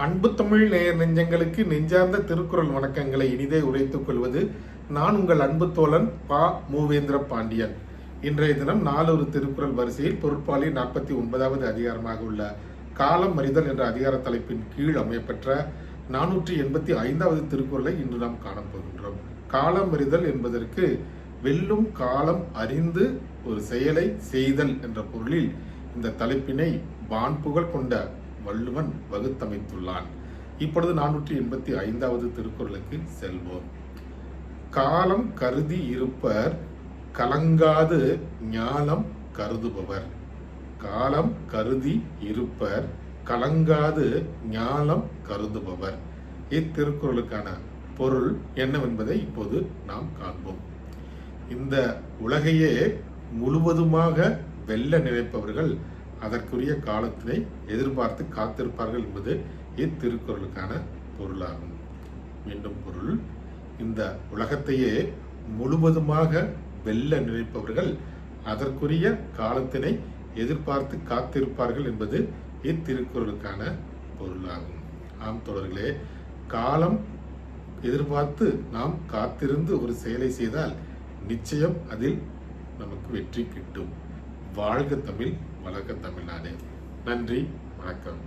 அன்பு தமிழ் நேயர் நெஞ்சங்களுக்கு நெஞ்சார்ந்த திருக்குறள் வணக்கங்களை இனிதே உரைத்துக் கொள்வது நான் உங்கள் அன்பு தோழன் பா மூவேந்திர பாண்டியன். இன்றைய தினம் நாலொரு திருக்குறள் வரிசையில் பொருட்பாலி 49வது அதிகாரமாக உள்ள காலம் அறிதல் என்ற அதிகார தலைப்பின் கீழ் அமையப்பெற்ற 485வது திருக்குறளை இன்று நாம் காணப்போகின்றோம். காலம் அறிதல் என்பதற்கு வெல்லும் காலம் அறிந்து ஒரு செயலை செய்தல் என்ற பொருளில் இந்த தலைப்பினை வான்புகழ் கொண்ட வள்ளுவன் வகுத்தமைத்துள்ளான். இப்பொழுது 485வது திருக்குறளுக்கு செல்வோம். காலம் கருதி இருப்பர் கலங்காது ஞாலம் கருதுபவர். காலம் கருதி இருப்பர் கலங்காது ஞாலம் கருதுபவர். இத்திருக்குறளுக்கான பொருள் என்னவென்பதை இப்போது நாம் காண்போம். இந்த உலகையே முழுவதுமாக வெல்ல நினைப்பவர்கள் அதற்குரிய காலத்தினை எதிர்பார்த்து காத்திருப்பார்கள் என்பது இத்திருக்குறளுக்கான பொருளாகும். மீண்டும் பொருள், இந்த உலகத்தையே முழுவதுமாக வெல்ல நினைப்பவர்கள் அதற்குரிய காலத்தினை எதிர்பார்த்து காத்திருப்பார்கள் என்பது இத்திருக்குறளுக்கான பொருளாகும். ஆம் தோழர்களே, காலம் எதிர்பார்த்து நாம் காத்திருந்து ஒரு செயலை செய்தால் நிச்சயம் அதில் நமக்கு வெற்றி கிட்டும். வாழ்க தமிழ், வளர்க தமிழ்நாடு. நன்றி, வணக்கம்.